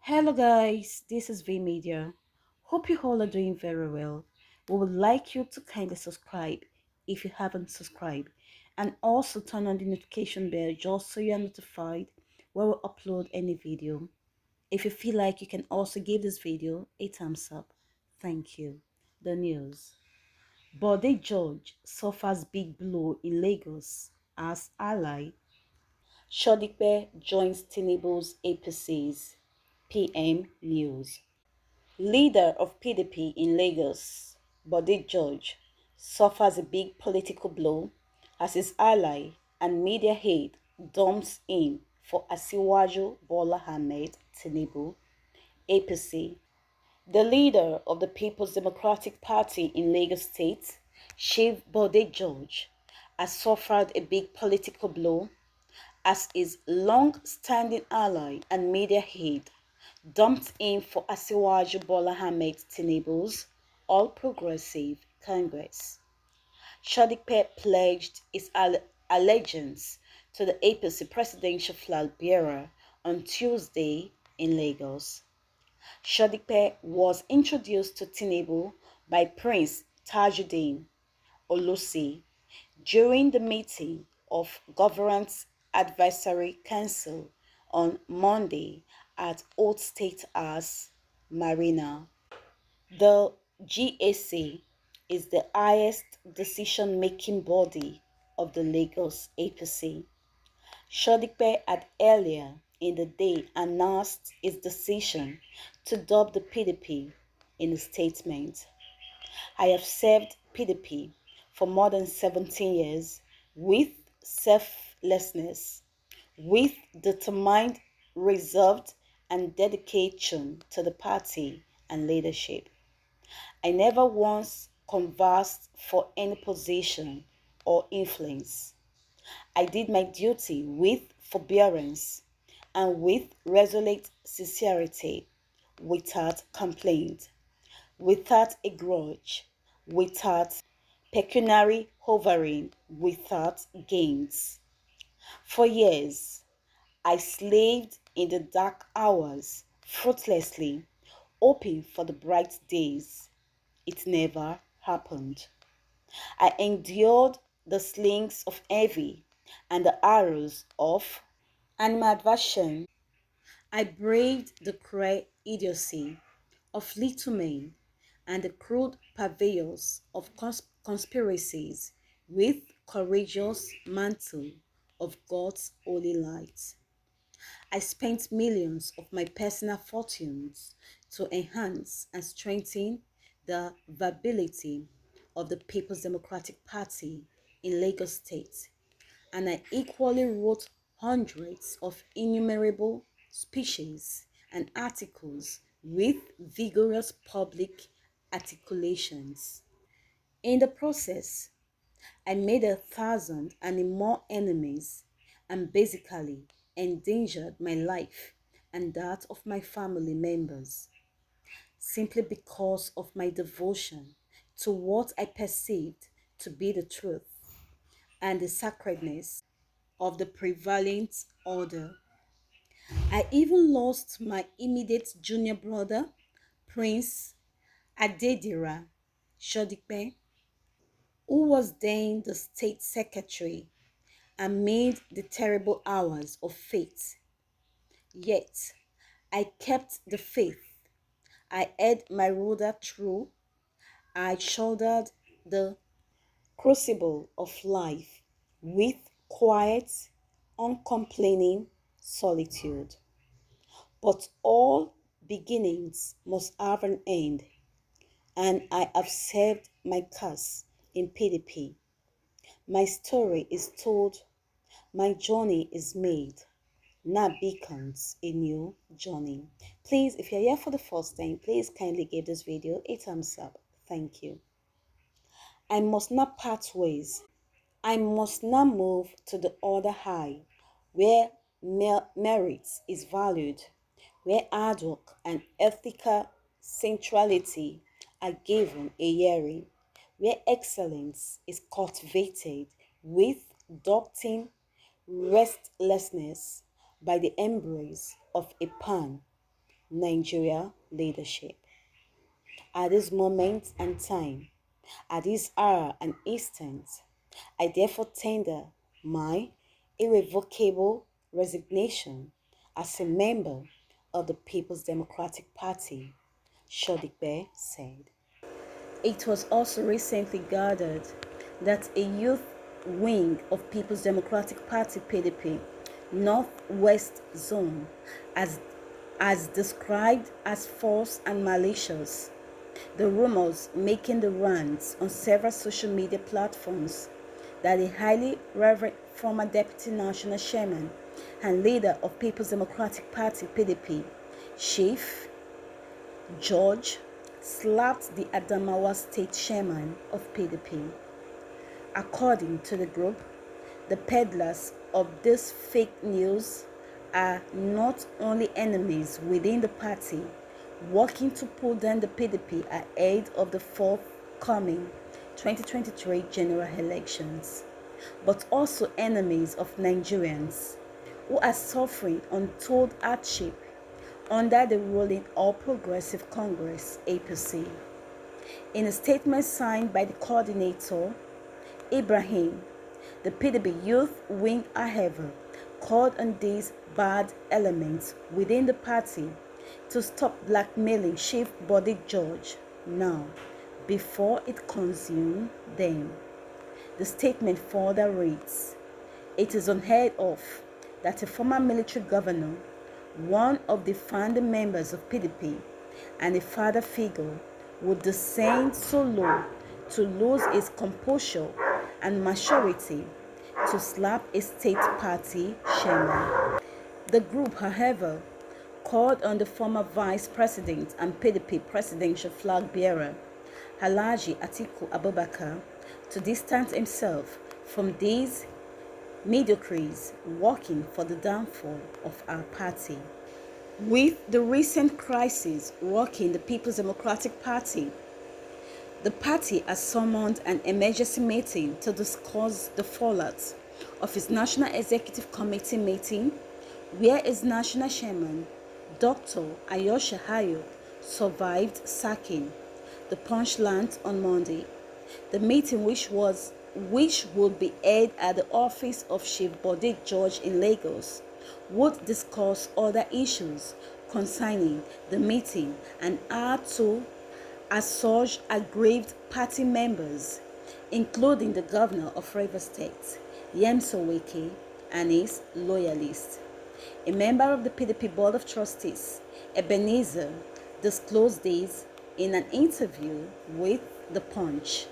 Hello guys, this is V Media. Hope you all are doing very well. We would like you to kindly subscribe if you haven't subscribed and also turn on the notification bell just so you are notified when we upload any video. If you feel like you can also give this video a thumbs up. Thank you. The news. Bode George suffers big blow in Lagos as ally. Shodipe joins Tinubu's APCs. PM News. Leader of PDP in Lagos, Bode George, suffers a big political blow as his ally and media aide dumps in for Asiwaju Bola Ahmed Tinubu, APC. The leader of the People's Democratic Party in Lagos State, Chief Bode George, has suffered a big political blow as his long-standing ally and media aide dumped in for Asiwaju Bola Ahmed Tinubu's All Progressive Congress. Shodipe pledged his allegiance to the APC presidential flag bearer on Tuesday in Lagos. Shodipe was introduced to Tinubu by Prince Tajuddin Olusi during the meeting of Governance Advisory Council on Monday at Old State House Marina. The GAC is the highest decision-making body of the Lagos APC. Shodipe had earlier in the day announced his decision to dub the PDP in a statement. I have served PDP for more than 17 years with selflessness, with determined, reserved, and dedication to the party and leadership. I never once conversed for any position or influence. I did my duty with forbearance and with resolute sincerity, without complaint, without a grudge, without pecuniary hovering, without gains. For years, I slaved in the dark hours, fruitlessly, hoping for the bright days. It never happened. I endured the slings of envy and the arrows of animadversion. I braved the cruel idiocy of little men and the crude purveyors of conspiracies with courageous mantle of God's holy light. I spent millions of my personal fortunes to enhance and strengthen the viability of the People's Democratic Party in Lagos State, and I equally wrote hundreds of innumerable speeches and articles with vigorous public articulations. In the process, I made 1,000 and more enemies and basically endangered my life and that of my family members simply because of my devotion to what I perceived to be the truth and the sacredness of the prevalent order. I even lost my immediate junior brother, Prince Adedira Shodipe, who was then the state secretary amid the terrible hours of fate. Yet, I kept the faith. I had my rudder through. I shouldered the crucible of life with quiet, uncomplaining solitude. But all beginnings must have an end, and I have served my cause in PDP. My story is told, my journey is made. Now beacons a new journey. Please, if you're here for the first time, please kindly give this video a thumbs up. Thank you. I must not part ways. I must now move to the other high, where merit is valued, where hard work and ethical centrality are given a hearing, where excellence is cultivated with doubting restlessness by the embrace of a pan Nigeria leadership. At this moment and time, at this hour and instant, I therefore tender my irrevocable resignation as a member of the People's Democratic Party, Shodipe said. It was also recently gathered that a youth wing of People's Democratic Party (PDP) Northwest Zone, as described as false and malicious, the rumors making the rounds on several social media platforms that the highly reverend former Deputy National Chairman and leader of People's Democratic Party (PDP), Chief George, slapped the Adamawa State Chairman of PDP. According to the group, the peddlers of this fake news are not only enemies within the party, working to pull down the PDP ahead of the forthcoming 2023 general elections, but also enemies of Nigerians who are suffering untold hardship under the ruling All Progressive Congress (APC). In a statement signed by the coordinator, Ibrahim, the PDP youth wing, however, called on these bad elements within the party to stop blackmailing Chief Bode George now before it consumes them. The statement further reads, "It is unheard of that a former military governor, one of the founding members of PDP, and a father figure would descend so low to lose his composure and maturity to slap a state party chairman." The group, however, called on the former vice president and PDP presidential flag bearer, Alhaji Atiku Abubakar, to distance himself from these mediocres working for the downfall of our party. With the recent crisis rocking the People's Democratic Party, the party has summoned an emergency meeting to discuss the fallout of its National Executive Committee meeting, where its national chairman, Dr. Ayosha Ayo, survived sacking. The Punch learned on Monday. The meeting, which would be held at the office of Chief Bode George in Lagos, would discuss other issues concerning the meeting and how to assuage aggrieved party members, including the governor of Rivers State, Yemso Wike, and his loyalists. A member of the PDP Board of Trustees, Ebenezer, disclosed this in an interview with The Punch.